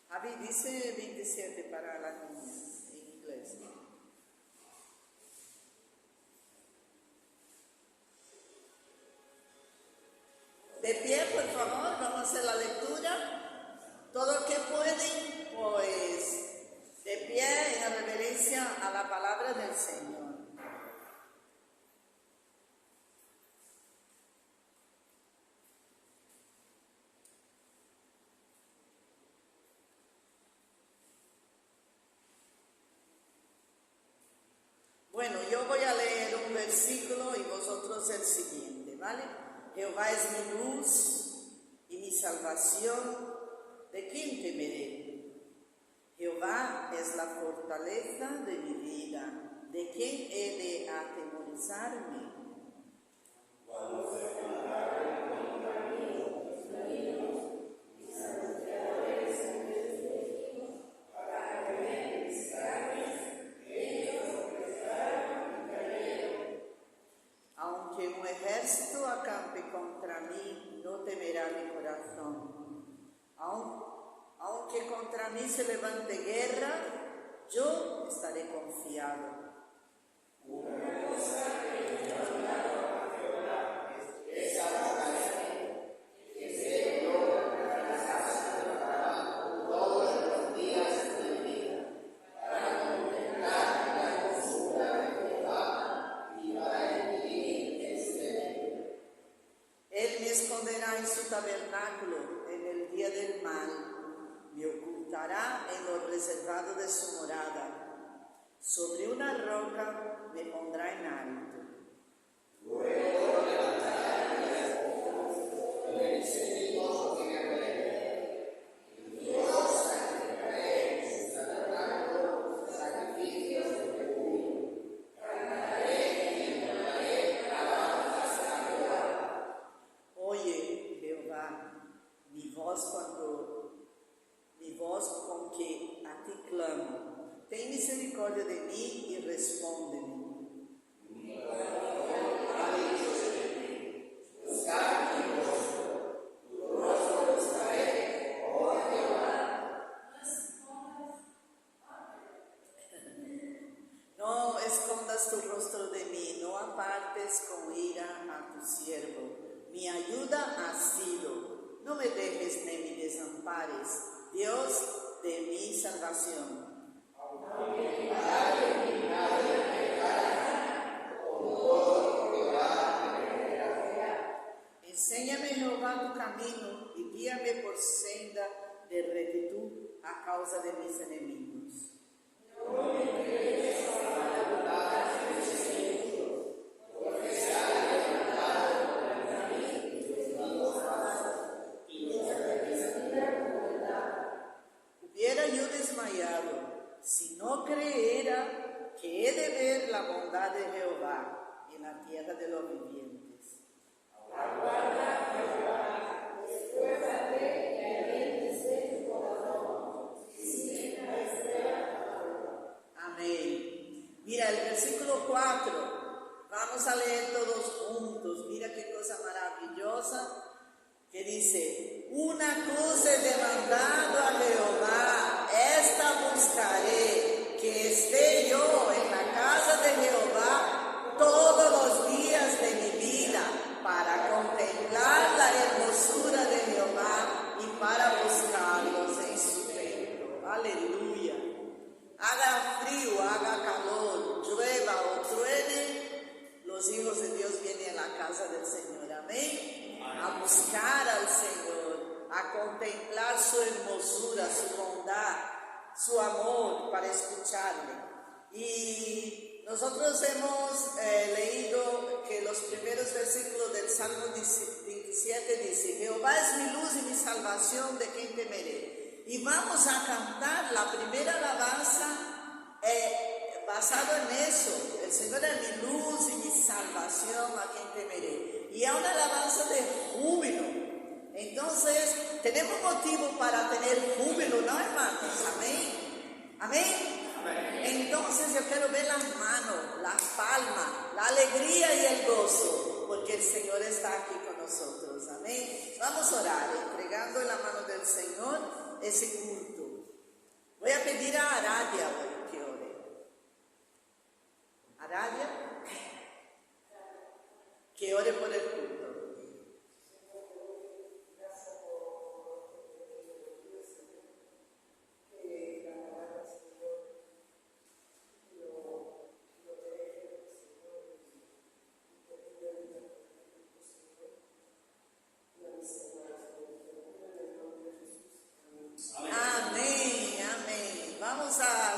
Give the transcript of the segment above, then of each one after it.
Javi, dice 27 para las niñas en inglés. De pie, por favor, vamos a hacer la lectura. Todo lo que pueden, pues, de pie en reverencia a la palabra del Señor. Bueno, yo voy a leer un versículo y vosotros el siguiente, ¿vale? Jehová es mi luz y mi salvación, ¿de quién temeré? Jehová es la fortaleza de mi vida, ¿de quién he de atemorizarme? Aunque un ejército acampe contra mí, no temerá mi corazón. Aunque contra mí se levante guerra, yo estaré confiado. Él me esconderá en su tabernáculo en el día del mal, me ocultará en lo reservado de su morada. Sobre una roca me pondrá en alto. Oye, Jehová, mi voz con que a ti clamo. Ten misericordia de mí y respóndeme. No escondas tu rostro de mí, no apartes con ira a tu siervo. Mi ayuda has sido, no me dejes ni me desampares, Dios de mi salvación. Enséñame, Jehová, tu camino y guíame por senda de rectitud a causa de mis enemigos. Hubiera yo desmayado si no creera que he de ver la bondad de Jehová en la tierra de los vivientes. Amén. Mira el versículo 4. Vamos a leer todos juntos. Mira qué cosa maravillosa. Que dice: una cosa he demandado a Jehová, esta buscaré, que esté yo en la casa de Jehová todos los días de mi vida, para contemplar la hermosura de Jehová y para buscarlos en su templo. Aleluya. Haga frío, haga calor, llueva o truene, los hijos de Dios vienen a la casa del Señor. Amén. A buscar al Señor, a contemplar su hermosura, su bondad, su amor, para escucharle. Y nosotros hemos leído que los primeros versículos del Salmo 27 dice: Jehová es mi luz y mi salvación, ¿de quién temeré? Y vamos a cantar la primera alabanza basado en eso. El Señor es mi luz y mi salvación, ¿a quién temeré? Y es una alabanza de júbilo. Entonces, tenemos motivo para tener júbilo, ¿no, hermanos? Amén. Amén. Amén. Entonces, yo quiero ver las manos, las palmas, la alegría y el gozo, porque el Señor está aquí con nosotros. Amén. Vamos a orar, entregando en la mano del Señor ese culto. pedir a Aradia hoy que ore. Aradia, que ore por el culto.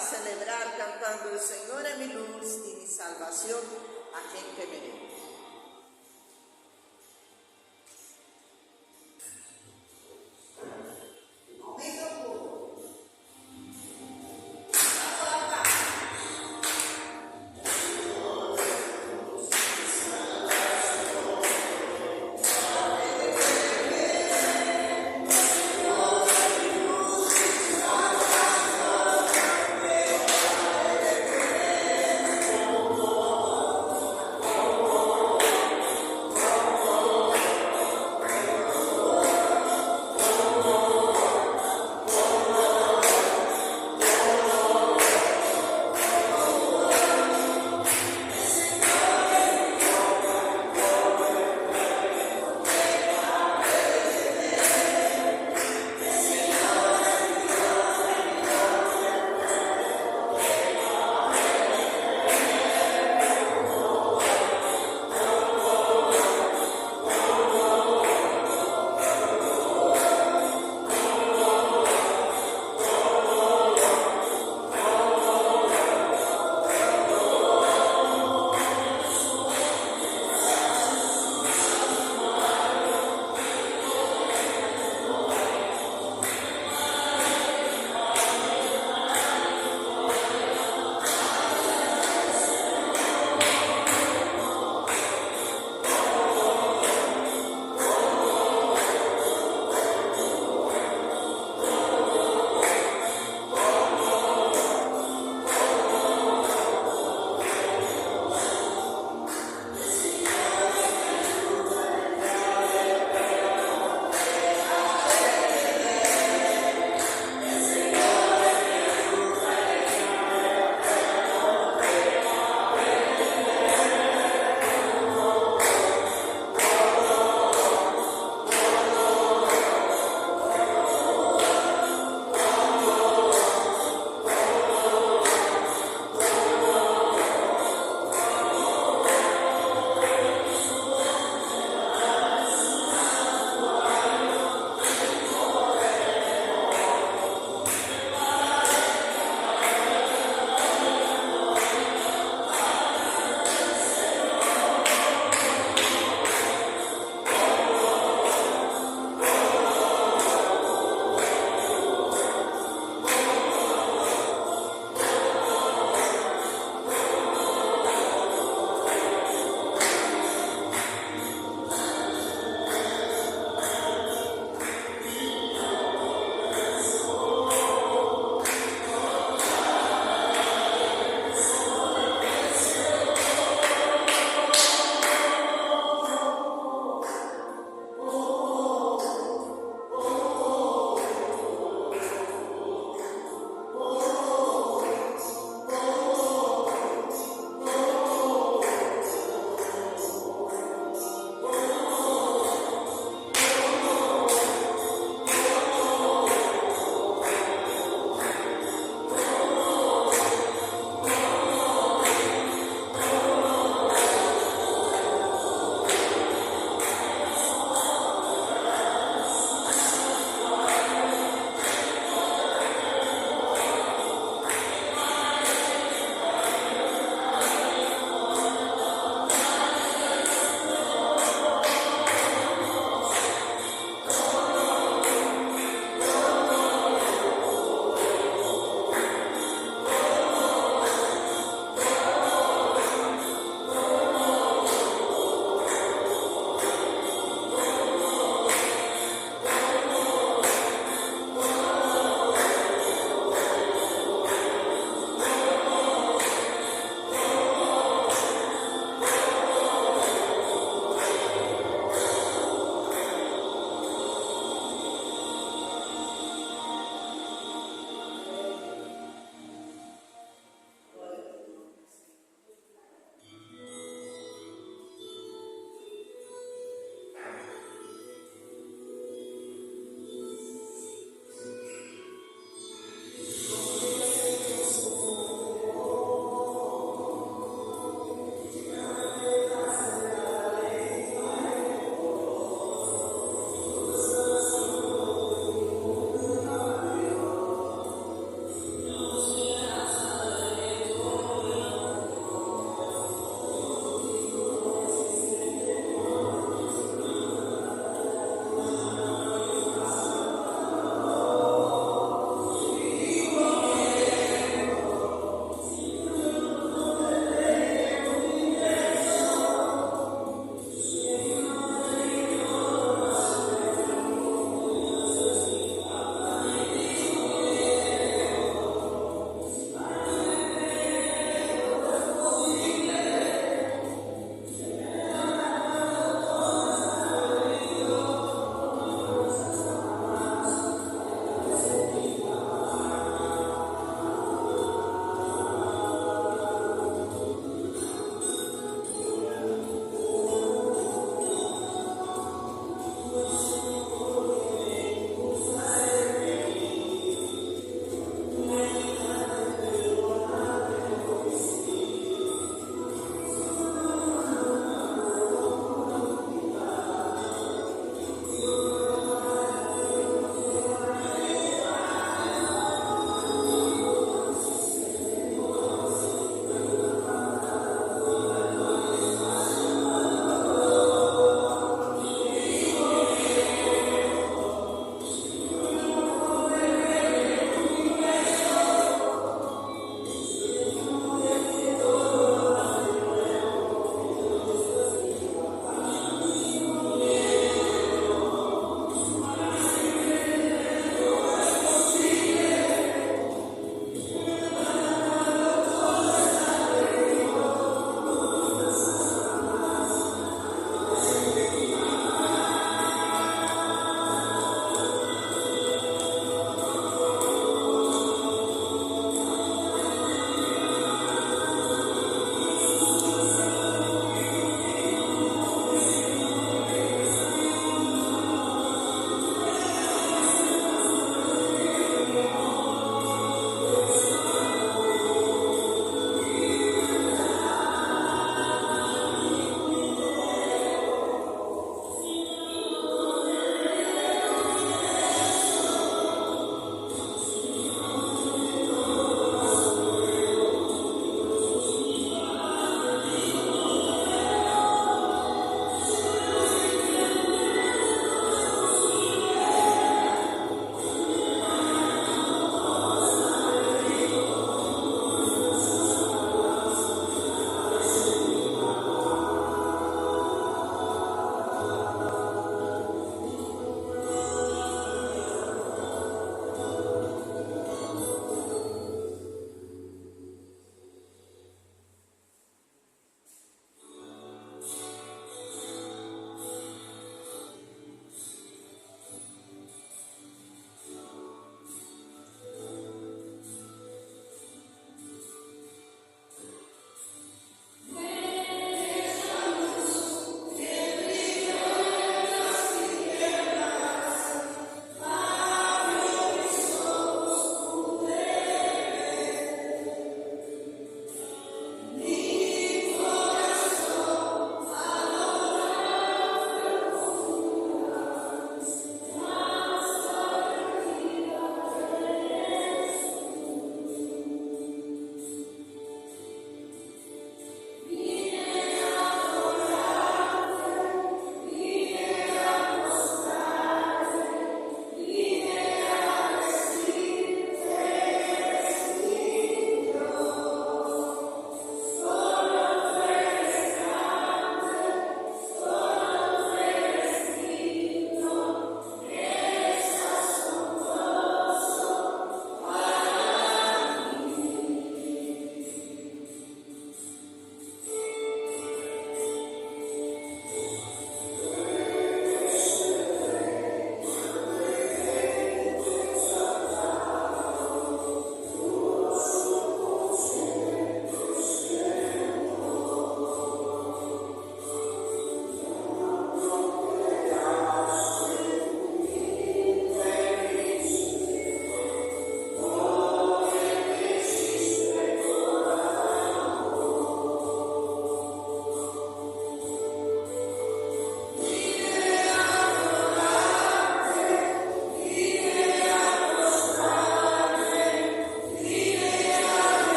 Celebrar cantando: el Señor es mi luz y mi salvación, ¿a quién temeré?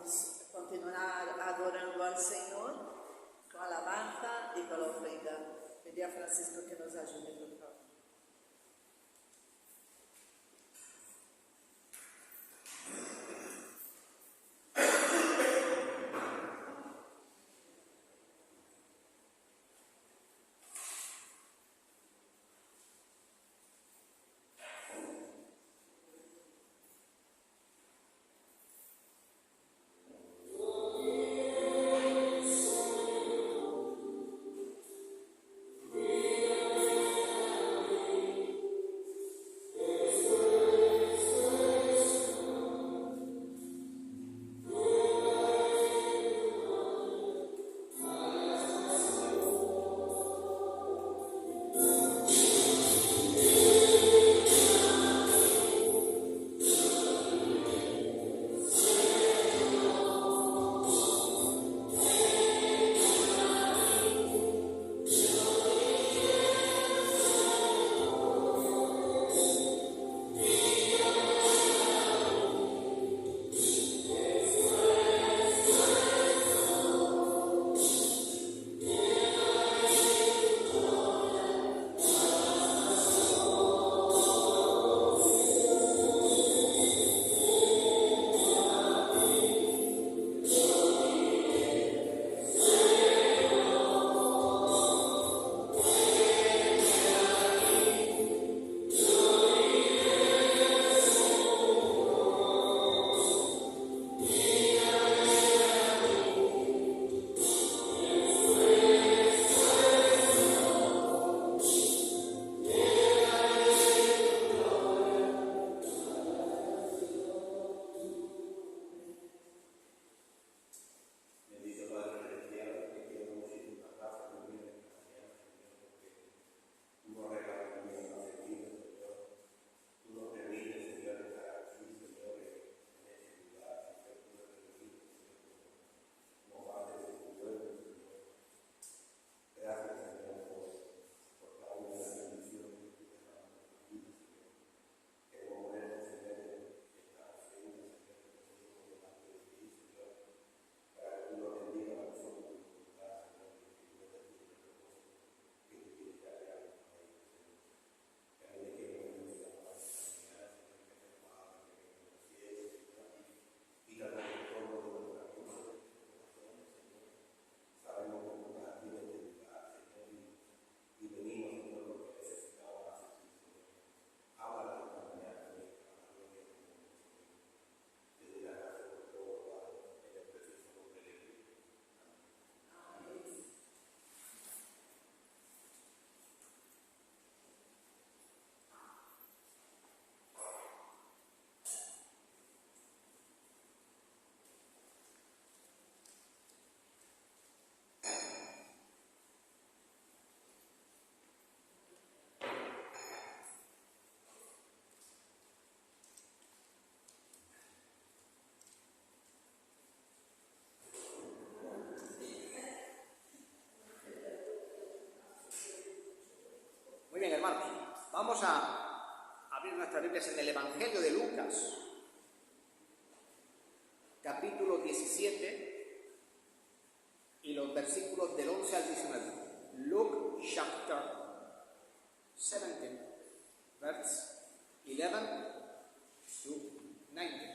vamos a continuar adorando al Señor con alabanza y con la ofrenda. Pedí a Francisco que nos ayude, por favor. Muy bien, hermanos, vamos a abrir nuestras Biblias en el Evangelio de Lucas, capítulo 17 y los versículos del 11 al 19. Luke chapter 17, verse 11 to 19.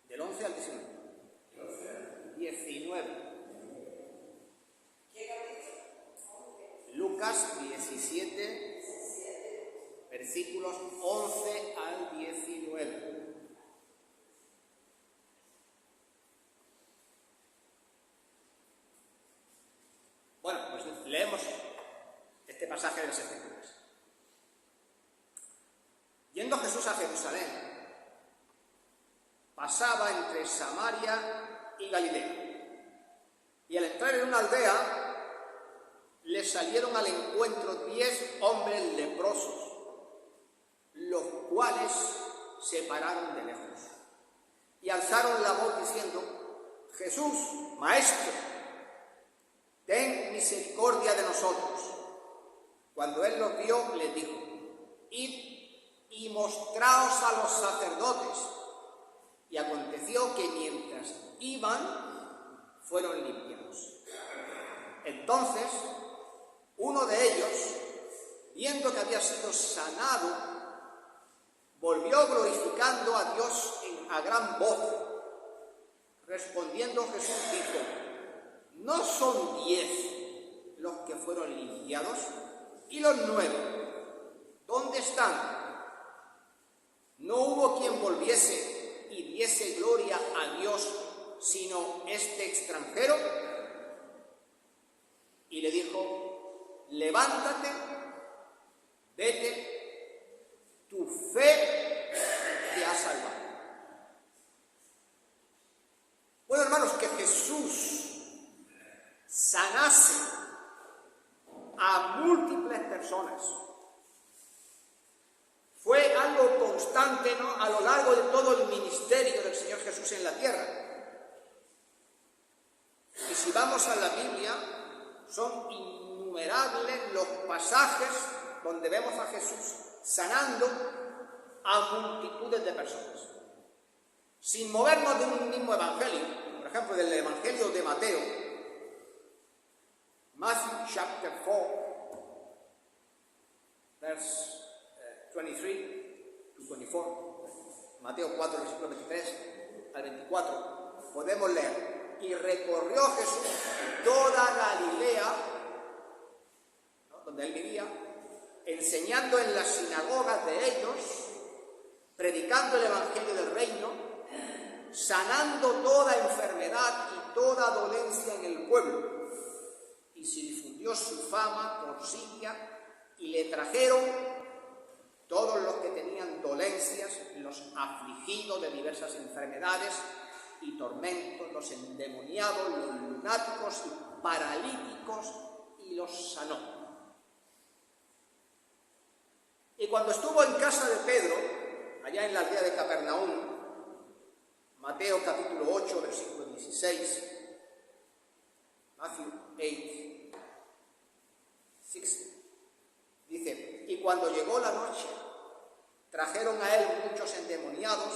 Del 11 al 19. 19. Lucas 17, versículos 11 al 19. Bueno, pues leemos este pasaje de las Escrituras. Yendo Jesús a Jerusalén, pasaba entre Samaria y Galilea. Y al entrar en una aldea, le salieron al encuentro 10 hombres leprosos, los cuales se pararon de lejos y alzaron la voz diciendo: Jesús, Maestro, ten misericordia de nosotros. Cuando él los vio, les dijo: id y mostraos a los sacerdotes. Y aconteció que mientras iban, fueron limpiados. Entonces, uno de ellos, viendo que había sido sanado, volvió glorificando a Dios a gran voz. Respondiendo Jesús dijo: ¿no son 10 los que fueron limpiados? ¿Y los 9? ¿Dónde están? No hubo quien volviese y diese gloria a Dios, sino este extranjero. Y le dijo: levántate, vete, tu fe te ha salvado. Bueno, hermanos, que Jesús sanase a múltiples personas fue algo constante, ¿no?, a lo largo de todo el ministerio del Señor Jesús en la tierra. Y si vamos a la Biblia, son innumerables los pasajes donde vemos a Jesús sanando a multitudes de personas. Sin movernos de un mismo evangelio, por ejemplo, del evangelio de Mateo, Matthew chapter 4, verse 23 to 24, Mateo 4, versículo 23 al 24, podemos leer: y recorrió Jesús toda Galilea, ¿no?, donde él vivía, enseñando en las sinagogas de ellos, predicando el evangelio del reino, sanando toda enfermedad y toda dolencia en el pueblo. Y se difundió su fama por Siria, y le trajeron todos los que tenían dolencias, los afligidos de diversas enfermedades y tormentos, los endemoniados, los lunáticos y paralíticos, y los sanó. Y cuando estuvo en casa de Pedro, allá en la aldea de Capernaum, Mateo capítulo 8, versículo 16, Matthew 8, 16, dice: y cuando llegó la noche, trajeron a él muchos endemoniados,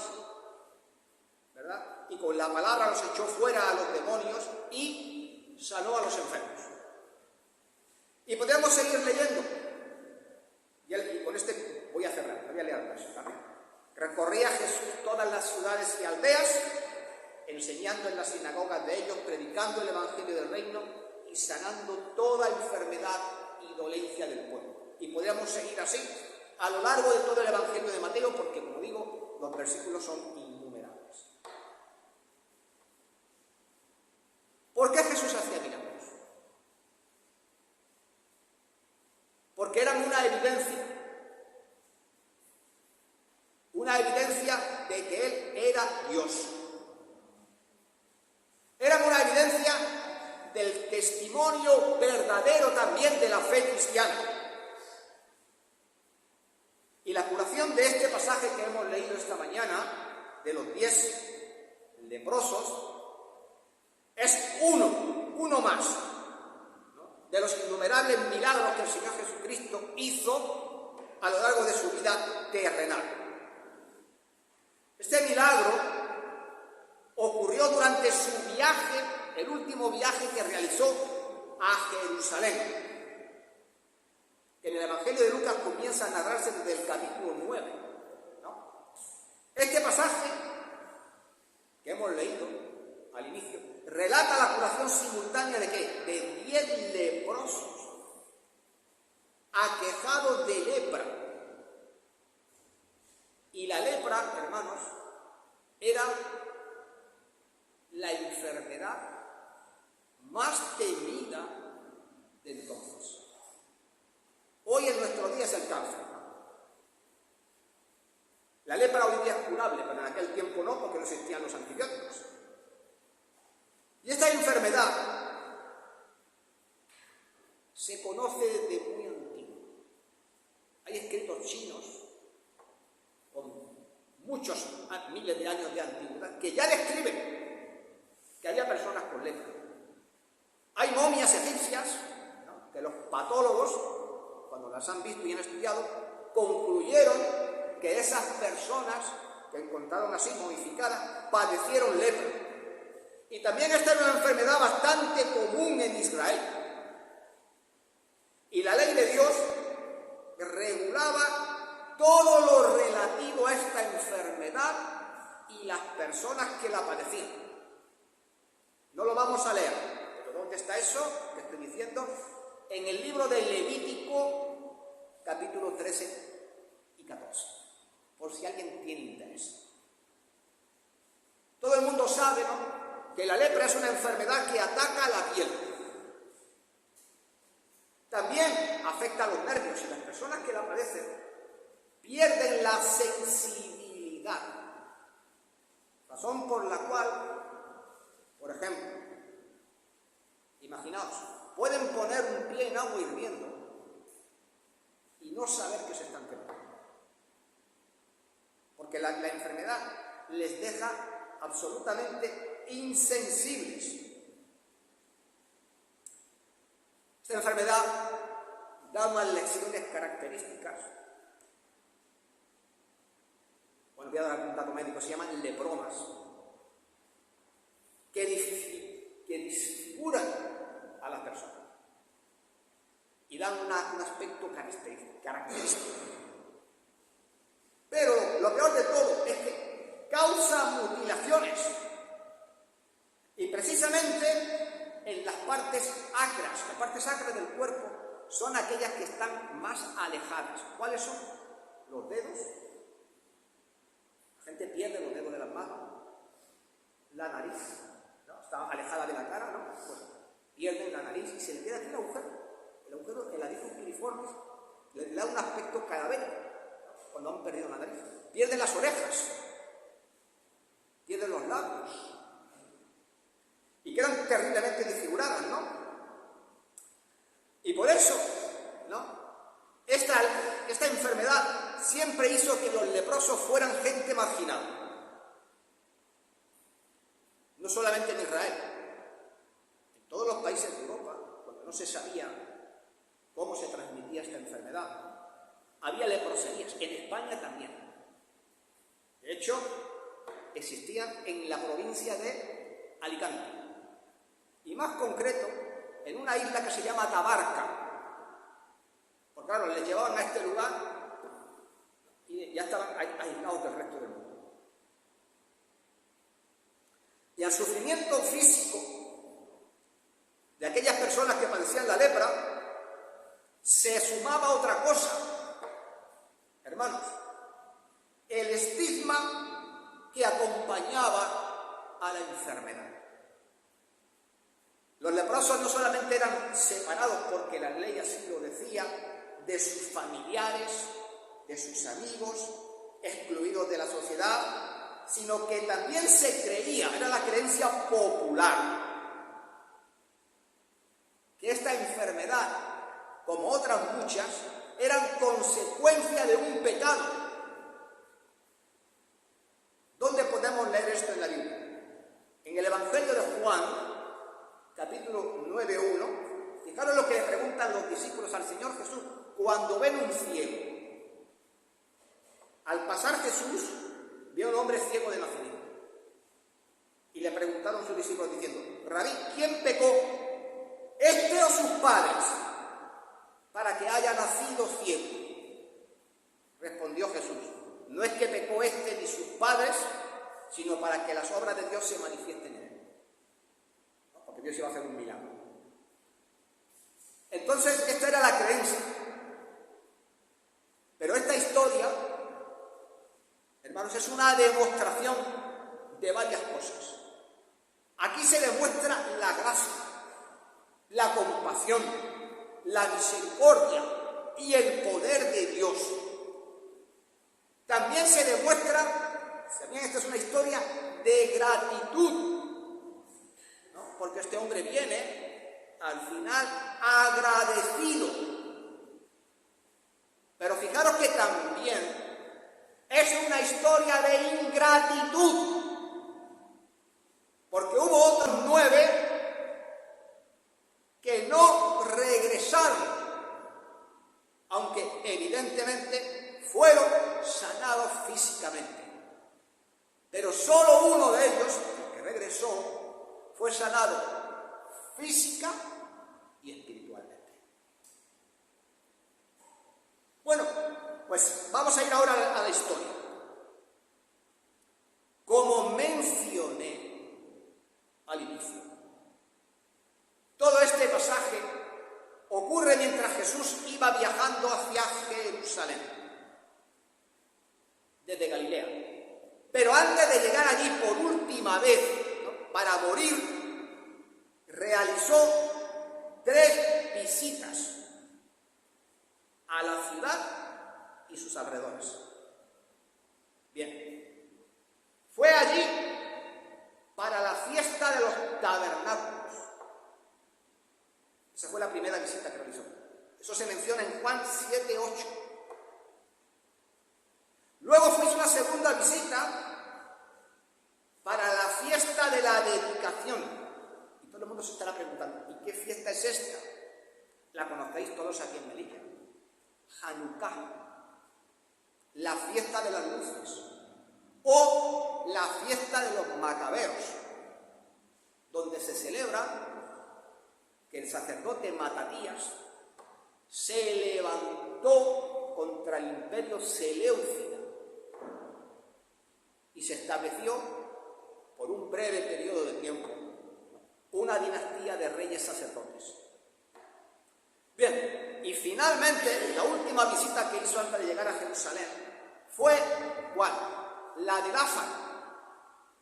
¿verdad?, y con la palabra los echó fuera a los demonios y sanó a los enfermos. Y podríamos seguir leyendo, y con este voy a cerrar, voy a leer más también. Recorría Jesús todas las ciudades y aldeas, enseñando en las sinagogas de ellos, predicando el evangelio del reino y sanando toda enfermedad y dolencia del pueblo. Y podríamos seguir así a lo largo de todo el evangelio de Mateo, porque, como digo, los versículos son innumerables. ¿Por qué Jesús hacía milagros? Porque eran una evidencia de que Él era Dios. Eran una evidencia del testimonio verdadero también de la fe cristiana. Y la curación de este pasaje que hemos leído esta mañana, de los 10 leprosos, es uno más, ¿no?, de los innumerables milagros que el Señor Jesucristo hizo a lo largo de su vida terrenal. Este milagro ocurrió durante su viaje, el último viaje que realizó a Jerusalén. En el Evangelio de Lucas comienza a narrarse desde el capítulo 9, ¿no? Este pasaje que hemos leído al inicio relata la curación simultánea ¿de qué? De 10 leprosos aquejados de lepra. Y la lepra, hermanos, era la enfermedad más temida de entonces. Hoy en nuestro día es el cáncer. La lepra hoy día es curable, pero en aquel tiempo no, porque no existían los antibióticos. Y esta enfermedad se conoce desde muy antiguo. Hay escritos chinos con muchos miles de años de antigüedad que ya describen que había personas con lepra. Hay momias egipcias, ¿no?, que los patólogos, cuando las han visto y han estudiado, concluyeron que esas personas que encontraron así modificadas padecieron lepra. Y también esta era una enfermedad bastante común en Israel. Y la ley de Dios regulaba todo lo relativo a esta enfermedad y las personas que la padecían. No lo vamos a leer, pero ¿dónde está eso que estoy diciendo? En el libro de Levítico, capítulo 13 y 14, por si alguien tiene interés. Todo el mundo sabe, ¿no?, que la lepra es una enfermedad que ataca la piel. También afecta a los nervios y las personas que la padecen pierden la sensibilidad. Razón por la cual, por ejemplo, imaginaos, pueden poner un pie en agua hirviendo y no saber que se están quemando. Porque la enfermedad les deja absolutamente insensibles. Esta enfermedad da unas lecciones características. Bueno, voy a dar un dato médico, se llaman lepromas, que disfiguran a la persona y dan un aspecto característico. Pero lo peor de todo es que causa mutilaciones. Y precisamente en las partes acras del cuerpo son aquellas que están más alejadas. ¿Cuáles son? Los dedos. La gente pierde los dedos de las manos. La nariz, ¿no?, está alejada de la cara, ¿no? Pues pierden la nariz y se le queda aquí el agujero, el arisco piriforme, le da un aspecto cadavérico cuando han perdido la nariz. Pierden las orejas, pierden los labios. Y quedan terriblemente desfiguradas, ¿no? Y por eso, ¿no?, esta enfermedad siempre hizo que los leprosos fueran gente marginada. No solamente en Israel, en todos los países de Europa, cuando no se sabía cómo se transmitía esta enfermedad, había leproserías. En España también. De hecho, existían en la provincia de Alicante. Y más concreto, en una isla que se llama Tabarca. Porque claro, les llevaban a este lugar y ya estaban aislados del resto del mundo. Y al sufrimiento físico de aquellas personas que padecían la lepra, se sumaba otra cosa, hermanos, el estigma que acompañaba a la enfermedad. Los leprosos no solamente eran separados, porque la ley así lo decía, de sus familiares, de sus amigos, excluidos de la sociedad, sino que también se creía, era la creencia popular, que esta enfermedad, como otras muchas, eran consecuencia de un pecado. ¿Dónde podemos leer esto en la Biblia? En el Evangelio de Juan, capítulo 9:1, fijaros lo que le preguntan los discípulos al Señor Jesús cuando ven un ciego. Al pasar Jesús, vio a un hombre ciego de nacimiento. Y le preguntaron sus discípulos diciendo: Rabí, ¿quién pecó, este o sus padres, para que haya nacido ciego? Respondió Jesús: no es que pecó este ni sus padres, sino para que las obras de Dios se manifiesten en él. Porque Dios iba a hacer un milagro. Entonces, esta era la creencia. Pero esta historia, hermanos, es una demostración de varias cosas. Aquí se demuestra la gracia, la compasión, la misericordia y el poder de Dios. También se demuestra, también esta es una historia de gratitud, ¿no? Porque este hombre viene al final agradecido. Pero fijaros que también es una historia de ingratitud, porque hubo otros 9 que no regresaron, aunque físicamente, pero solo uno de ellos, el que regresó, fue sanado física y espiritualmente. Bueno, pues vamos a ir ahora a la historia. Como mencioné al inicio, todo este pasaje ocurre mientras Jesús iba viajando hacia Jerusalén, desde Galilea. Pero antes de llegar allí por última vez, ¿no?, para morir, realizó 3 visitas a la ciudad y sus alrededores. Bien, fue allí para la fiesta de los tabernáculos. Esa fue la primera visita que realizó. Eso se menciona en Juan 7:8. Luego fue una segunda visita para la fiesta de la dedicación. Y todo el mundo se estará preguntando, ¿y qué fiesta es esta? La conocéis todos aquí en Melilla. Hanukkah, la fiesta de las luces, o la fiesta de los macabeos, donde se celebra que el sacerdote Matatías se levantó contra el imperio seleucida y se estableció por un breve periodo de tiempo una dinastía de reyes sacerdotes. Bien, y finalmente la última visita que hizo antes de llegar a Jerusalén fue, ¿cuál? La de Lázaro.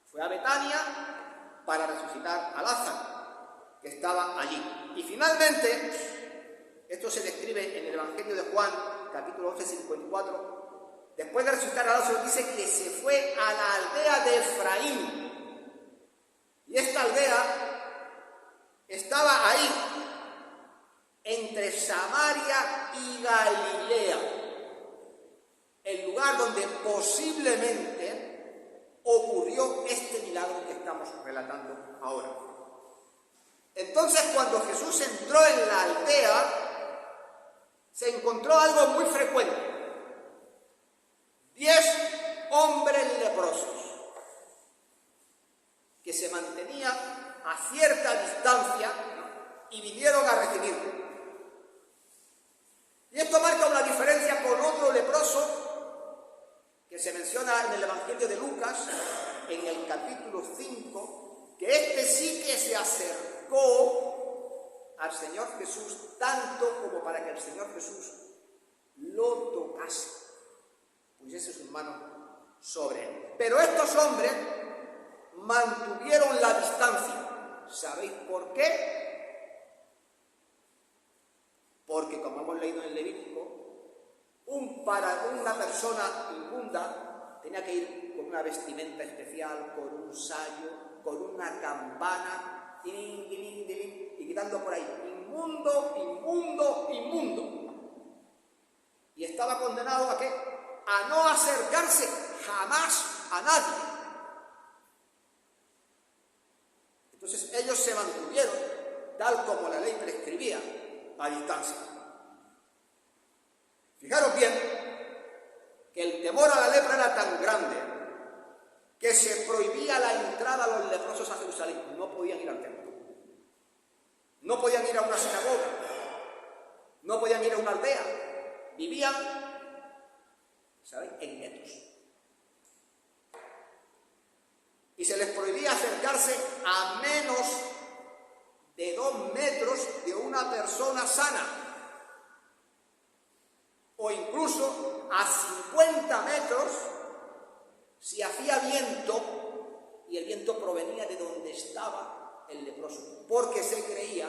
Fue a Betania para resucitar a Lázaro, que estaba allí. Y finalmente, esto se describe en el Evangelio de Juan, capítulo 11, 54, después de resucitar a Lázaro, dice que se fue a la aldea de Efraín. Y esta aldea estaba ahí, entre Samaria y Galilea, el lugar donde posiblemente ocurrió este milagro que estamos relatando ahora. Entonces, cuando Jesús entró en la aldea, se encontró algo muy frecuente: 10 hombres leprosos que se mantenían a cierta distancia y vinieron a recibirlo. Y esto marca una diferencia con otro leproso que se menciona en el Evangelio de Lucas, en el capítulo 5, que este sí que se acercó al Señor Jesús tanto como para que el Señor Jesús lo tocase, pusiese sus manos sobre él. Pero estos hombres mantuvieron la distancia. ¿Sabéis por qué? Porque, como hemos leído en el Levítico, una persona inmunda tenía que ir con una vestimenta especial, con un sayo, con una campana, y gritando por ahí: inmundo, inmundo, inmundo. Y estaba condenado ¿a qué? A no acercarse jamás a nadie. Entonces ellos se mantuvieron, tal como la ley prescribía, a distancia. Fijaros bien que el temor a la lepra era tan grande que se prohibía la entrada a los leprosos a Jerusalén. No podían ir al templo, no podían ir a una sinagoga, no podían ir a una aldea. Vivían, ¿sabéis?, en guetos. Y se les prohibía acercarse a menos de 2 metros de una persona sana, o incluso a 50 metros si hacía viento y el viento provenía de donde estaba el leproso, porque se creía,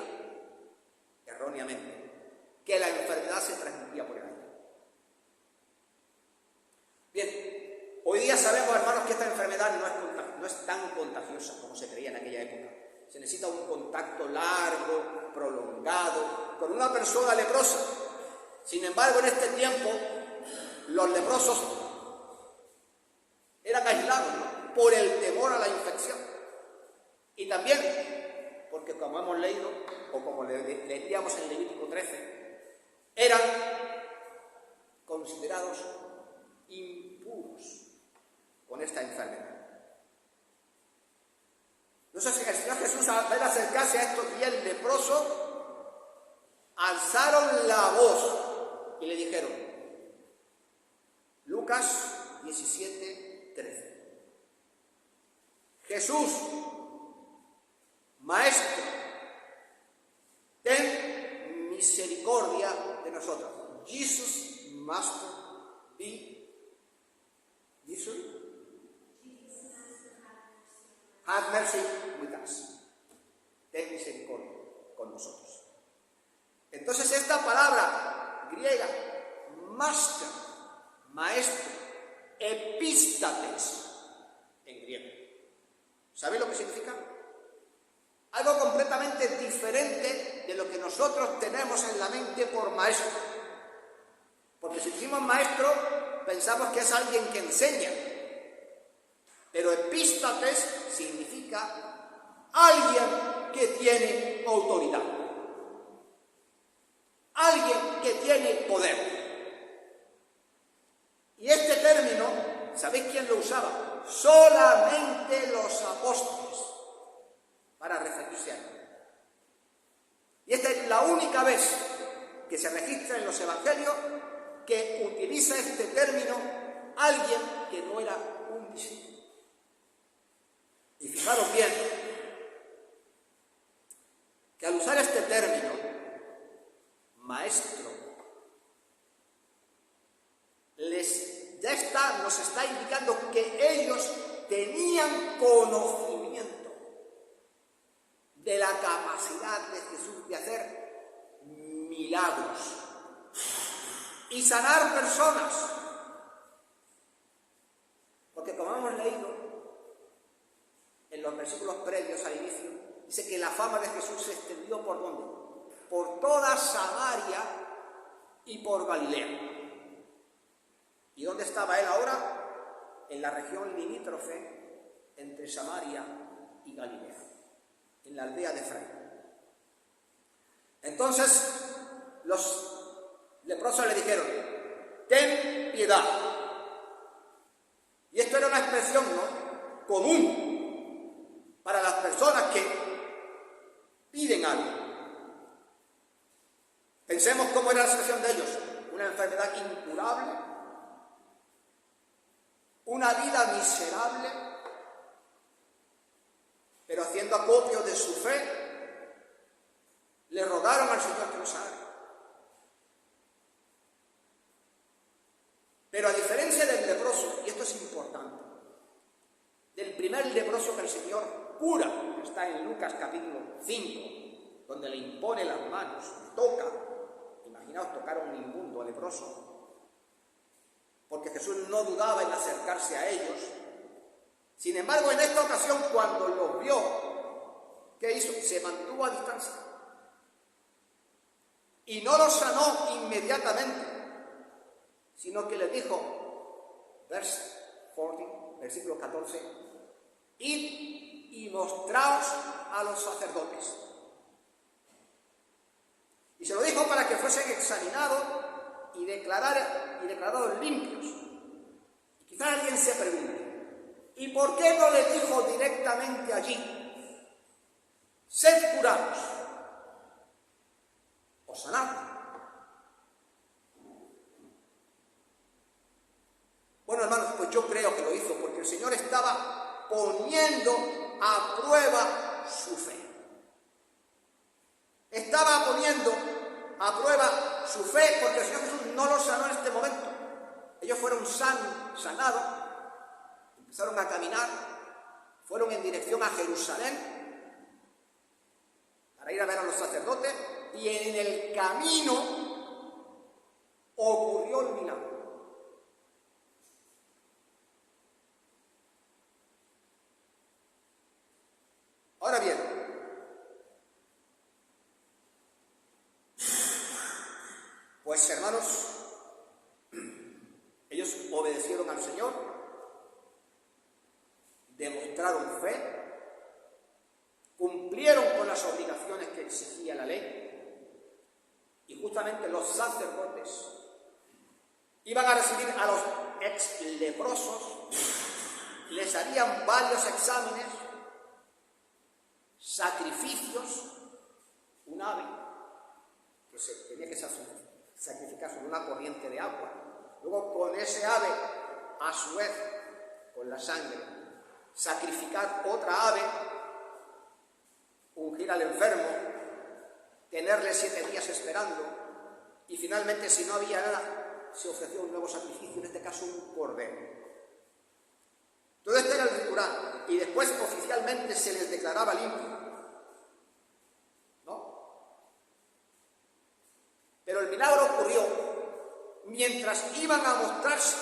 erróneamente, que la enfermedad se transmitía por el aire. Bien, hoy día sabemos, hermanos, que esta enfermedad no es tan contagiosa como se creía en aquella época. Se necesita un contacto largo, prolongado, con una persona leprosa. Sin embargo, en este tiempo, los leprosos eran aislados, ¿no?, por el temor a la infección. Y también porque, como hemos leído, o como leíamos en Levítico 13, eran considerados impuros. con esta enfermedad. Entonces el Señor Jesús, al ver acercarse a estos 10 leprosos, alzaron la voz y le dijeron, Lucas 17:13, Jesús, Maestro, ten misericordia de nosotros. Jesus, Master, have mercy with us. Ten misericordia con nosotros. Entonces esta palabra griega, master, maestro, epístates, en griego, ¿sabéis lo que significa? Algo completamente diferente de lo que nosotros tenemos en la mente por maestro. Porque si decimos maestro, pensamos que es alguien que enseña. Pero epístates significa alguien que tiene autoridad. Alguien que tiene poder. Y este término, ¿sabéis quién lo usaba? Solamente los apóstoles para referirse a él. Y esta es la única vez que se registra en los evangelios que utiliza este término alguien que no era un discípulo. Y fijaros bien que al usar este término, maestro, nos está indicando que ellos tenían conocimiento de la capacidad de Jesús de hacer milagros y sanar personas. Porque como hemos leído en los versículos previos al inicio, dice que la fama de Jesús se extendió ¿por dónde? Por toda Samaria y por Galilea. ¿Y dónde estaba él ahora? En la región limítrofe entre Samaria y Galilea, en la aldea de Efraín. Entonces los leprosos le dijeron, ten piedad. Y esto era una expresión, ¿no?, común para las personas que piden algo. Pensemos cómo era la situación de ellos: una enfermedad incurable, una vida miserable, pero haciendo acopio de su fe, le rogaron al Señor que los sanara. Pero a diferencia del leproso, y esto es importante, del primer leproso que el Señor cura, que está en Lucas capítulo 5, donde le impone las manos, le toca, imaginaos tocar a un inmundo, a leproso, porque Jesús no dudaba en acercarse a ellos. Sin embargo, en esta ocasión, cuando los vio, ¿qué hizo? Se mantuvo a distancia y no los sanó inmediatamente, sino que les dijo, versículo 14, id y mostraos a los sacerdotes. Y se lo dijo para que fuesen examinados y declarados limpios. Y quizás alguien se pregunte, ¿y por qué no le dijo directamente allí, sed curados o sanad? Bueno, hermanos, pues yo creo que lo hizo porque el Señor estaba poniendo a prueba su fe. Estaba poniendo a prueba su fe porque el Señor Jesús no los sanó en este momento. Ellos fueron sanados, empezaron a caminar, fueron en dirección a Jerusalén para ir a ver a los sacerdotes, y en el camino ocurrió el milagro. Ahora bien, pues hermanos, ellos obedecieron al Señor, demostraron fe, cumplieron con las obligaciones que exigía la ley, y justamente los sacerdotes iban a recibir a los ex leprosos les harían varios exámenes, sacrificios, un ave que se tenía que sacrificar sobre una corriente de agua. Luego con ese ave, a su vez, con la sangre, sacrificar otra ave, ungir al enfermo, tenerle 7 días esperando, y finalmente, si no había nada, se ofreció un nuevo sacrificio, en este caso un cordero. Todo esto era el ritual, y después oficialmente se les declaraba limpio, ¿no? Pero el milagro ocurrió mientras iban a mostrarse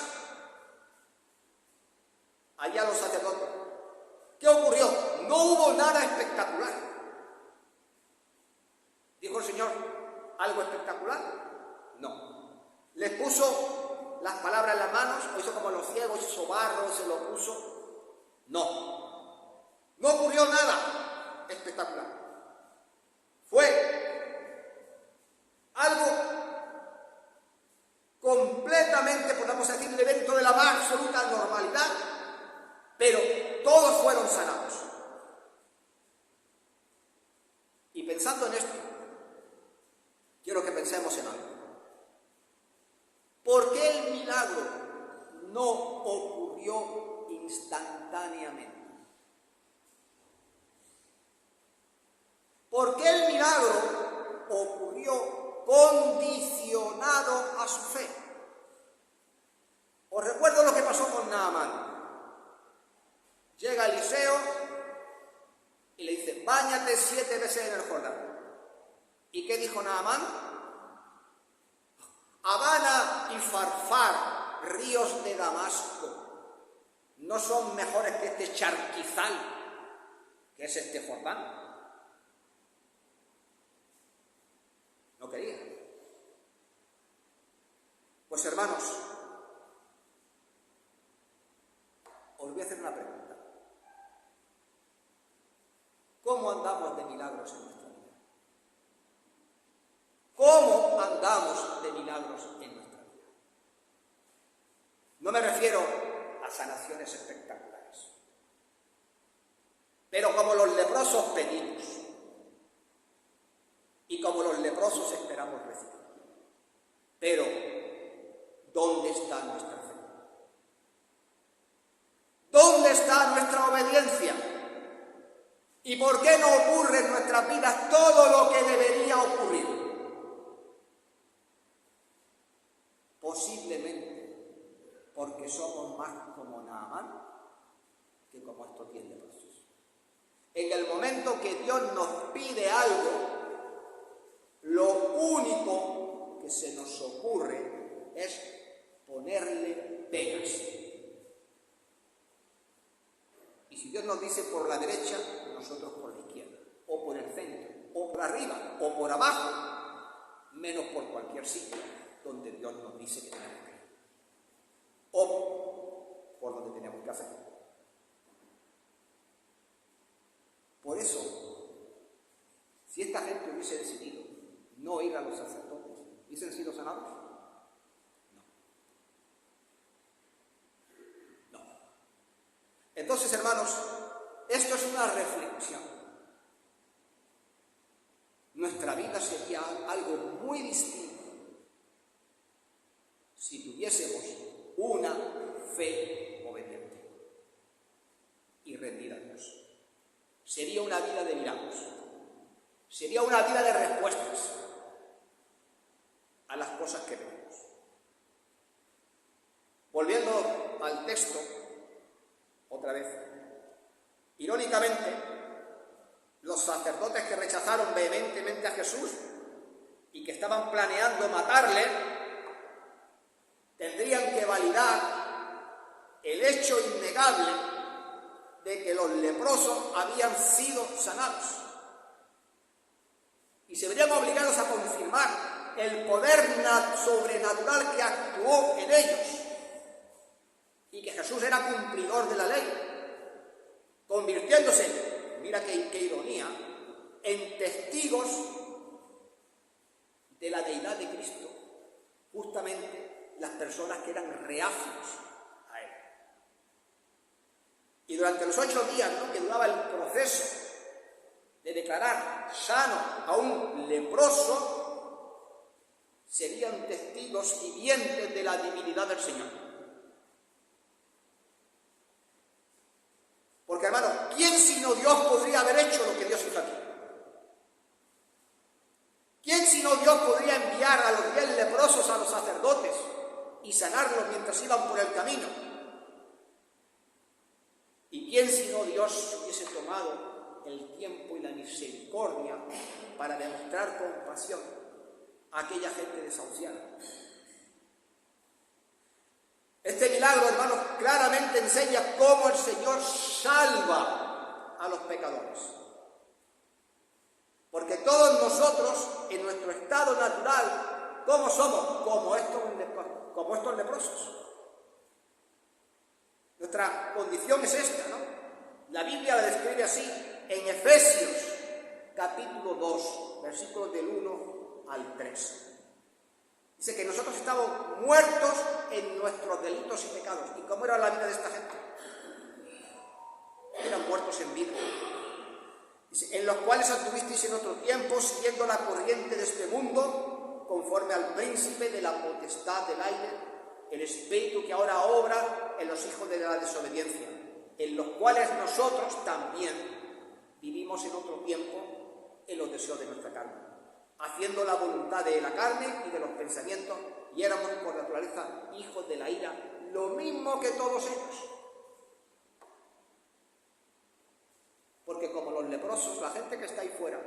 allá los sacerdotes. ¿Qué ocurrió? No hubo nada espectacular. ¿Dijo el Señor algo espectacular? No. Les puso las palabras en las manos, o hizo como los ciegos, hizo barro, se lo puso. No. No ocurrió nada espectacular. Fue algo completamente, podemos decir, dentro de la más absoluta normalidad, pero todos fueron sanados. Y pensando en esto, quiero que pensemos en algo. ¿Por qué el milagro no ocurrió instantáneamente? ¿Por qué el milagro ocurrió condicionado a su fe? Os recuerdo lo que pasó con Naamán. Llega Eliseo y le dice: báñate 7 veces en el Jordán. ¿Y qué dijo Naamán? Habana y Farfar, ríos de Damasco, ¿no son mejores que este charquizal, que es este Jordán? No quería. Pues hermanos, os voy a hacer una pregunta. ¿Cómo andamos de milagros en nuestra vida? ¿Cómo andamos de milagros en nuestra vida? No me refiero a sanaciones espectaculares, pero como los leprosos pedimos y como los leprosos esperamos recibir. Pero, ¿dónde está nuestra fe? ¿Dónde está nuestra obediencia? ¿Y por qué no ocurre en nuestras vidas todo lo que debería ocurrir? Posiblemente porque somos más como Naamán que como estos 10 leprosos. En el momento que Dios nos pide algo, lo único que se nos ocurre es ponerle pegas. Y si Dios nos dice por la derecha, nosotros por la izquierda, o por el centro, o por arriba, o por abajo, menos por cualquier sitio donde Dios nos dice que tenemos que ir, o por donde tenemos que hacer. Por eso, si esta gente hubiese decidido no ir a los sacerdotes, ¿hubiesen sido sanados? No. Entonces, hermanos, esto es una reflexión. Nuestra vida sería algo muy distinto si tuviésemos una fe obediente y rendida a Dios. Sería una vida de milagros. Sería una vida de respuestas a las cosas que vemos. Volviendo al texto, otra vez, irónicamente, los sacerdotes que rechazaron vehementemente a Jesús y que estaban planeando matarle, tendrían que validar el hecho innegable de que los leprosos habían sido sanados. Y se verían obligados a confirmar el poder sobrenatural que actuó en ellos y que Jesús era cumplidor de la ley, convirtiéndose, mira qué ironía, en testigos de la deidad de Cristo, justamente las personas que eran reacios a él. Y durante los 8 días, ¿no?, que duraba el proceso de declarar sano a un leproso, serían testigos vivientes de la divinidad del Señor. Porque, hermano, ¿quién sino Dios podría haber hecho lo que Dios hizo aquí? ¿Quién sino Dios podría enviar a los 10 leprosos a los sacerdotes y sanarlos mientras iban por el camino? ¿Y quién sino Dios hubiese tomado el tiempo y la misericordia para demostrar compasión a aquella gente desahuciada? Este milagro, hermanos, claramente enseña cómo el Señor salva a los pecadores. Porque todos nosotros, en nuestro estado natural, ¿cómo somos? Como estos leprosos. Nuestra condición es esta, ¿no? La Biblia la describe así en Efesios, capítulo 2, versículos del 1 al 3. Dice que nosotros estamos muertos en nuestros delitos y pecados. ¿Y cómo era la vida de esta gente? Eran muertos en vida. Dice, en los cuales anduvisteis en otro tiempo, siguiendo la corriente de este mundo, conforme al príncipe de la potestad del aire, el espíritu que ahora obra en los hijos de la desobediencia, en los cuales nosotros también vivimos en otro tiempo en los deseos de nuestra carne, haciendo la voluntad de la carne y de los pensamientos, y éramos por naturaleza hijos de la ira, lo mismo que todos ellos. Porque como los leprosos, la gente que está ahí fuera,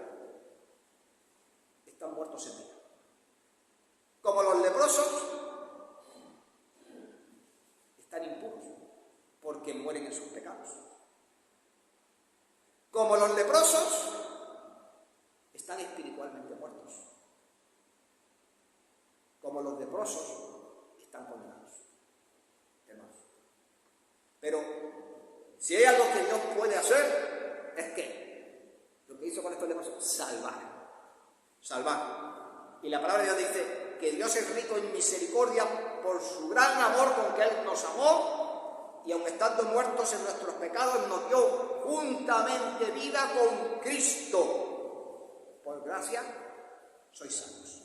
están muertos en vida. Como los leprosos, están impuros, porque mueren en sus pecados. Como los leprosos, están espiritualmente muertos. Como los leprosos, están condenados. Hermanos. Pero, si hay algo que Dios puede hacer, es que lo que hizo con estos leprosos, salvar. Y la palabra de Dios dice que Dios es rico en misericordia por su gran amor con que Él nos amó, y aun estando muertos en nuestros pecados, nos dio juntamente vida con Cristo. Por gracia sois salvos.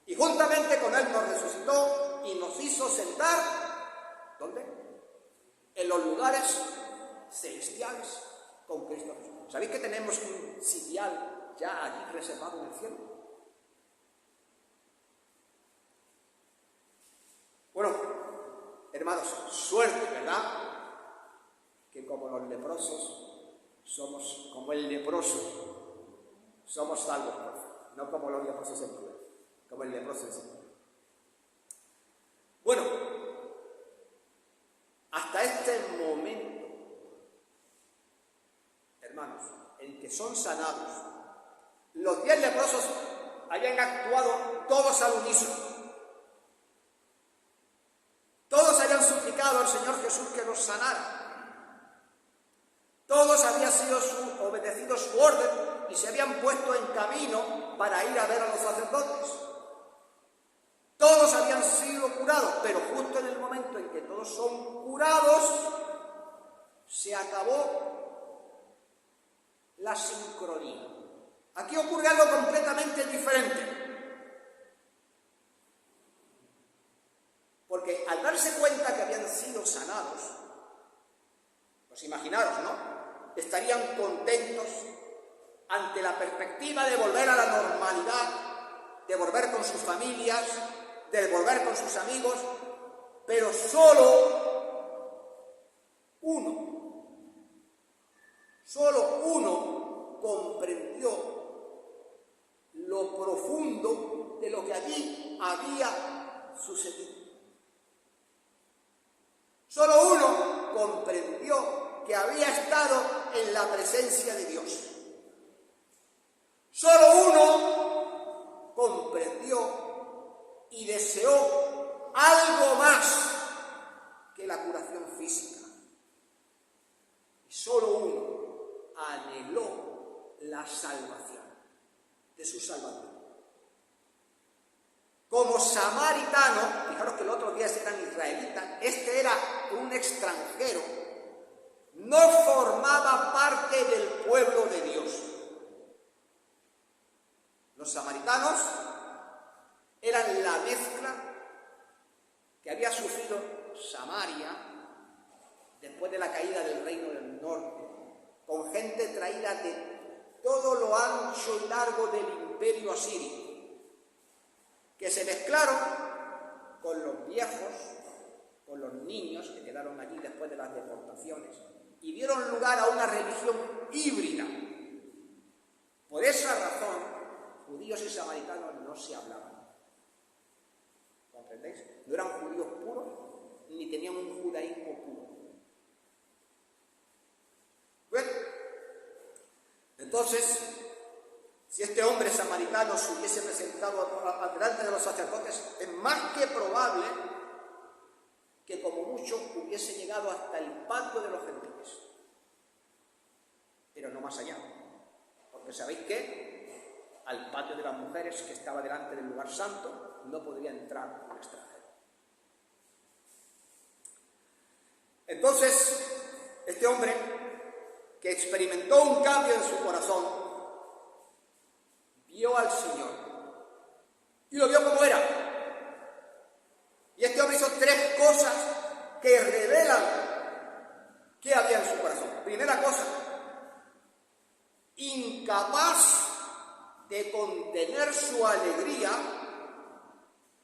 Y juntamente con Él nos resucitó y nos hizo sentar, ¿dónde? En los lugares celestiales con Cristo Jesús. ¿Sabéis que tenemos un sitial ya allí reservado en el cielo? Bueno, hermanos, suerte, ¿verdad? Que como los leprosos somos, como el leproso, somos salvos por fe, no como los leprosos en Cuba, como el leproso en Señor. Bueno, hasta este momento, hermanos, en que son sanados, los 10 leprosos habían actuado todos al unísono. Todos habían suplicado al Señor Jesús que los sanara. Todos habían sido obedecido su orden y se habían puesto en camino para ir a ver a los sacerdotes. Todos habían sido curados, pero justo en el momento en que todos son curados, se acabó la sincronía. Aquí ocurre algo completamente diferente. Porque al darse cuenta que habían sido sanados, pues imaginaros, ¿no? Estarían contentos ante la perspectiva de volver a la normalidad, de volver con sus familias, de volver con sus amigos, pero solo uno comprendió lo profundo de lo que allí había sucedido. Solo uno comprendió que había estado en la presencia de Dios. Solo uno comprendió y deseó algo más que la curación física. Y solo uno anheló la salvación de su Salvador. Como samaritano, fijaros que el otro día eran israelitas, este era un extranjero, no formaba parte del pueblo de Dios. Los samaritanos eran la mezcla que había sufrido Samaria después de la caída del reino del norte, con gente traída de todo lo ancho y largo del imperio asirio, que se mezclaron con los viejos, con los niños que quedaron allí después de las deportaciones, y dieron lugar a una religión híbrida. Por esa razón, judíos y samaritanos no se hablaban. ¿Comprendéis? No eran judíos puros, ni tenían un judaísmo puro. Bueno, entonces, si este hombre samaritano se hubiese presentado delante de los sacerdotes, es más que probable que como mucho hubiese llegado hasta el patio de los gentiles, pero no más allá, porque sabéis que al patio de las mujeres que estaba delante del lugar santo no podría entrar un extranjero. Entonces, este hombre que experimentó un cambio en su corazón vio al Señor y lo vio como era. Y este hombre hizo tres cosas que revelan qué había en su corazón. Primera cosa, incapaz de contener su alegría,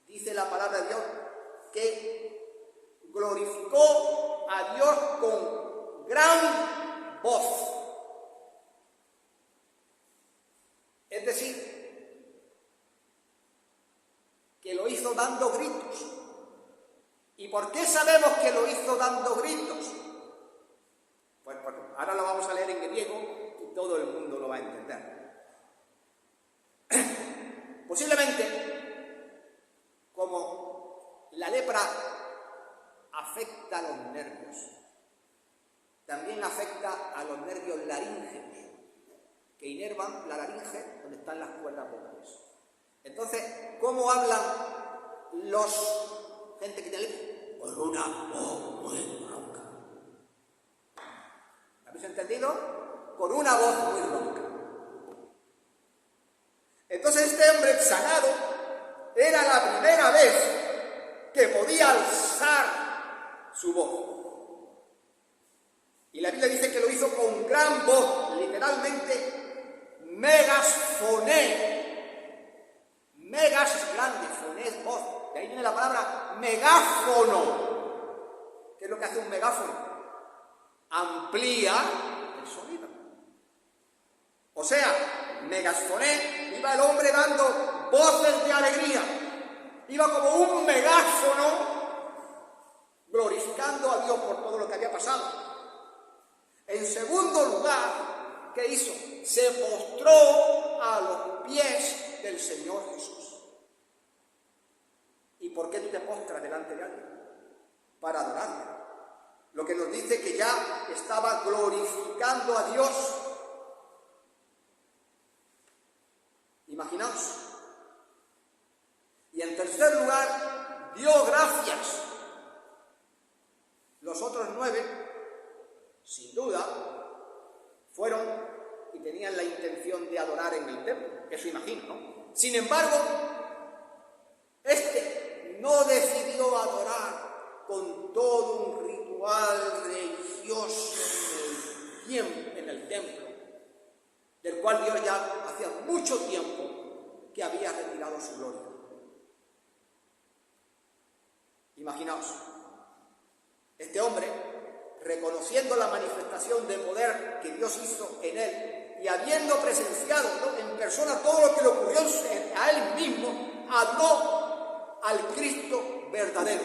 dice la palabra de Dios, que glorificó a Dios con gran voz. Es decir, que lo hizo dando gritos. ¿Y por qué sabemos que lo hizo dando gritos? Pues porque ahora lo vamos a leer en griego y todo el mundo lo va a entender. Posiblemente, como la lepra afecta a los nervios, también afecta a los nervios laríngeos, que inervan la laringe donde están las cuerdas vocales. Entonces, ¿cómo hablan gente que tiene lepra? Con una voz muy ronca. ¿Habéis entendido? Con una voz muy ronca. Entonces este hombre sanado era la primera vez que podía alzar su voz. Y la Biblia dice que lo hizo con gran voz, literalmente megasfoné. Megas es grande, foné es voz. De ahí viene la palabra megáfono. ¿Qué es lo que hace un megáfono? Amplía el sonido. O sea, megasfoné, iba el hombre dando voces de alegría. Iba como un megáfono glorificando a Dios por todo lo que había pasado. En segundo lugar, ¿qué hizo? Se postró a los pies del Señor Jesús. ¿Y por qué tú te postras delante de alguien? Para adorarle. Lo que nos dice que ya estaba glorificando a Dios. Imaginaos. Y en tercer lugar, dio gracias. Los otros 9, sin duda, fueron y tenían la intención de adorar en el templo. Eso imagino, ¿no? Sin embargo, este no decidió adorar con todo un ritual religioso en el templo, del cual Dios ya hacía mucho tiempo que había retirado su gloria. Imaginaos, este hombre, reconociendo la manifestación de poder que Dios hizo en él y habiendo presenciado, ¿no?, en persona todo lo que le ocurrió a él mismo, adoró al Cristo verdadero.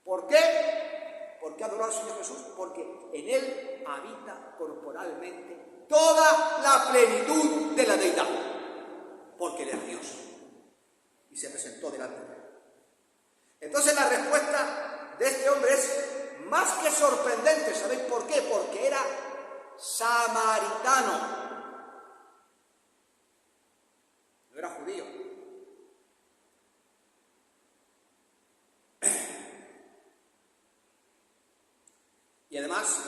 ¿Por qué? ¿Por qué adoró al Señor Jesús? Porque en él habita corporalmente toda la plenitud de la deidad, porque él es Dios y se presentó delante de él. Entonces la respuesta de este hombre es más que sorprendente. ¿Sabéis por qué? Porque era samaritano, no era judío. Y además,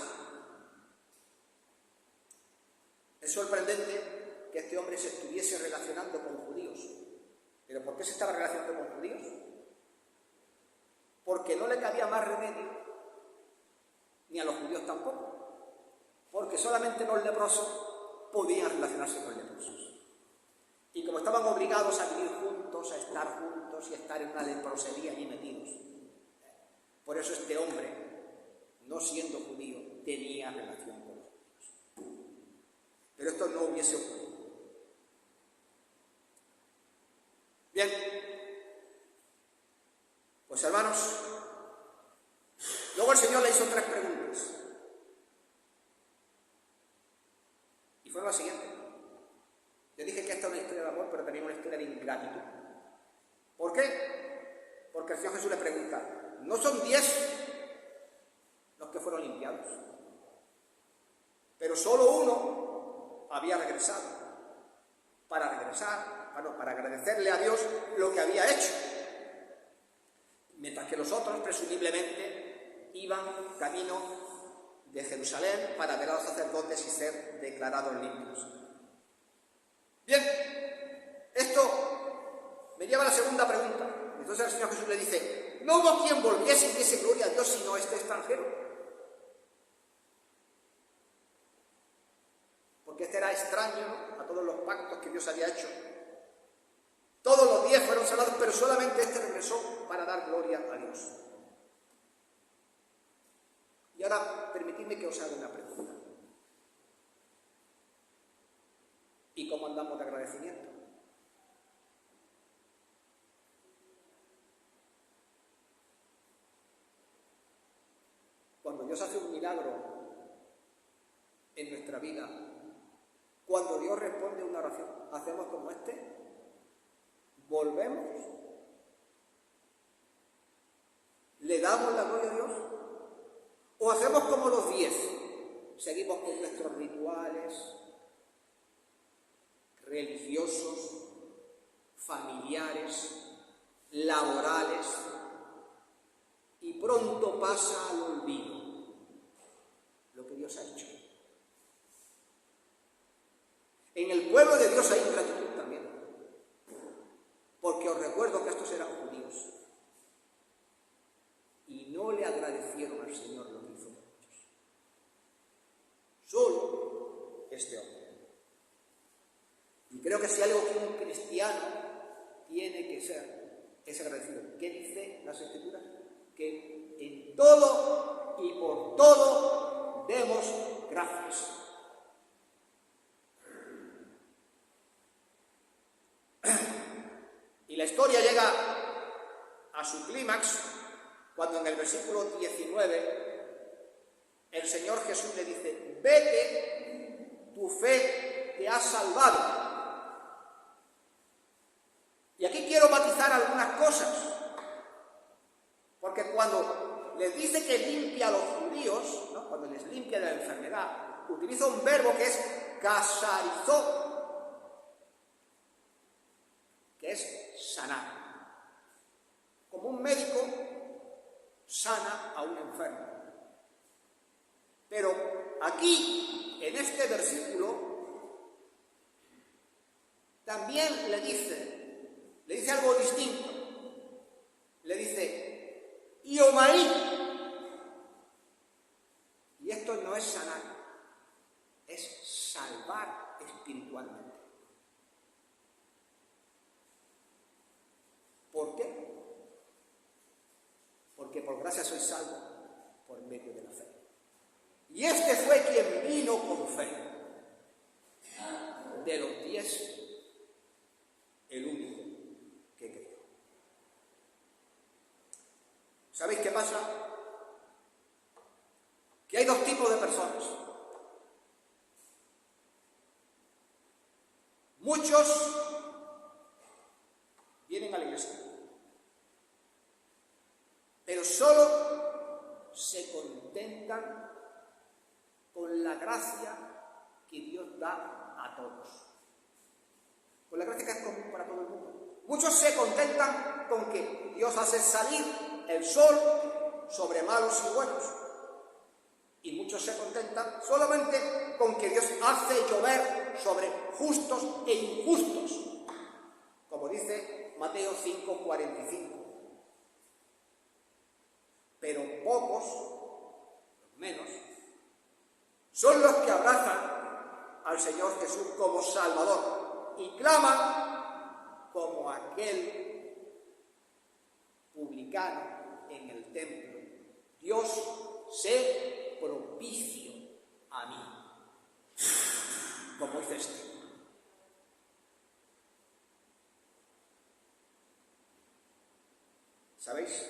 es sorprendente que este hombre se estuviese relacionando con judíos. ¿Pero por qué se estaba relacionando con judíos? Porque no le cabía más remedio, ni a los judíos tampoco, porque solamente los leprosos podían relacionarse con leprosos. Y como estaban obligados a vivir juntos, a estar juntos y a estar en una leprosería allí metidos, por eso este hombre, no siendo judío, tenía relación con los judíos. Pero esto no hubiese ocurrido. Bien, pues hermanos, luego el Señor le hizo 3 preguntas. Y fueron las siguientes. Yo dije que esta es una historia de amor, pero también una historia de ingratitud. ¿Por qué? Porque el Señor Jesús le pregunta, ¿no son 10 los que fueron limpiados? Pero solo uno había regresado para agradecerle a Dios lo que había hecho, mientras que los otros presumiblemente iban camino de Jerusalén para ver a los sacerdotes y ser declarados limpios. Bien, esto me lleva a la segunda pregunta. Entonces el Señor Jesús le dice, ¿no hubo quien volviese y diese gloria a Dios sino este extranjero? Porque este era extraño, ¿no?, a todos los pactos que Dios había hecho. Todos los 10 fueron salvados, pero solamente este regresó para dar gloria a Dios. Y ahora, permitidme que os haga una pregunta. ¿Y cómo andamos de agradecimiento? Cuando Dios hace un milagro en nuestra vida, cuando Dios responde a una oración, ¿hacemos como este? ¿Volvemos? ¿Le damos la gloria a Dios? ¿O hacemos como los 10? Seguimos con nuestros rituales religiosos, familiares, laborales, y pronto pasa al olvido lo que Dios ha hecho. En el pueblo de Dios hay ingratitud también, porque os recuerdo que estos eran judíos y no le agradecieron al Señor lo que hizo por ellos. Solo este hombre. Y creo que si algo que un cristiano tiene que ser, es agradecido. ¿Qué dice las Escrituras? Que en todo y por todo demos gracias. Y la historia llega a su clímax cuando en el versículo 19 el Señor Jesús le dice, vete, tu fe te ha salvado. Y aquí quiero matizar algunas cosas, porque cuando les dice que limpia a los judíos, ¿no?, cuando les limpia de la enfermedad, utiliza un verbo que es kasarizó, que es sanar. Como un médico sana a un enfermo. Pero aquí, en este versículo, también le dice algo distinto. Le dice, iomaí. Y esto no es sanar, es salvar espiritualmente. ¿Por qué? Porque por gracia soy salvo por medio de la fe. Y este fue quien vino con fe. De los 10, el único que creyó. ¿Sabéis qué pasa? Que hay 2 tipos de personas. Muchos vienen a la iglesia, pero solo se contentan con la gracia que Dios da a todos. Con la gracia que es común para todo el mundo. Muchos se contentan con que Dios hace salir el sol sobre malos y buenos. Y muchos se contentan solamente con que Dios hace llover sobre justos e injustos, como dice Mateo 5:45. Pero pocos, menos, son los que abrazan al Señor Jesús como Salvador y claman como aquel publicano en el templo: Dios, sé propicio a mí, como dice este. ¿Sabéis?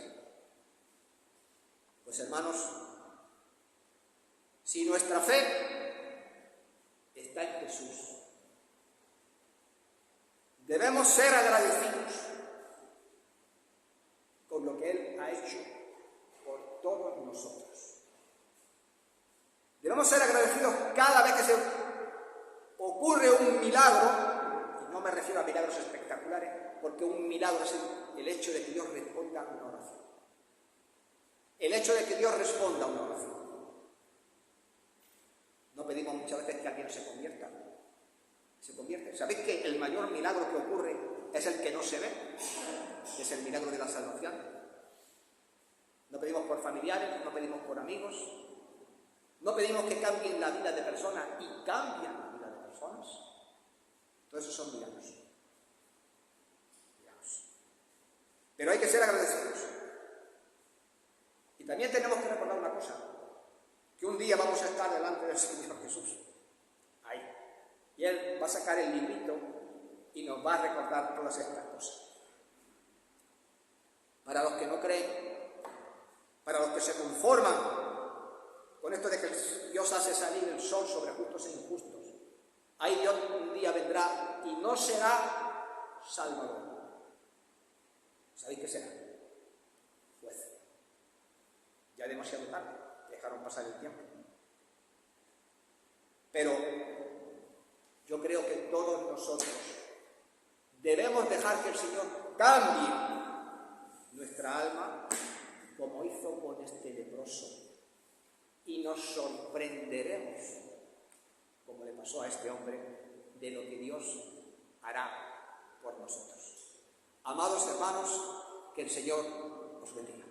Pues hermanos, si nuestra fe está en Jesús, debemos ser agradecidos con lo que Él ha hecho por todos nosotros. Debemos ser agradecidos cada vez que se ocurre un milagro, y no me refiero a milagros espectaculares, porque un milagro es el hecho de que Dios responda a una oración. El hecho de que Dios responda a una oración. No pedimos muchas veces que alguien se convierta. Se convierte. ¿Sabéis que el mayor milagro que ocurre es el que no se ve? Es el milagro de la salvación. No pedimos por familiares, no pedimos por amigos, no pedimos que cambien la vida de personas y cambian la vida de personas. Todos esos son milagros. Pero hay que ser agradecidos. Y también tenemos que recordar una cosa, que un día vamos a estar delante del Señor Jesús, ahí, y Él va a sacar el librito y nos va a recordar todas estas cosas. Para los que no creen, para los que se conforman con esto de que Dios hace salir el sol sobre justos e injustos, ahí Dios un día vendrá y no será Salvador. ¿Sabéis qué será? Juez. Ya demasiado tarde, dejaron pasar el tiempo. Pero yo creo que todos nosotros debemos dejar que el Señor cambie nuestra alma, como hizo con este leproso, y nos sorprenderemos, como le pasó a este hombre, de lo que Dios hará por nosotros. Amados hermanos, que el Señor os bendiga.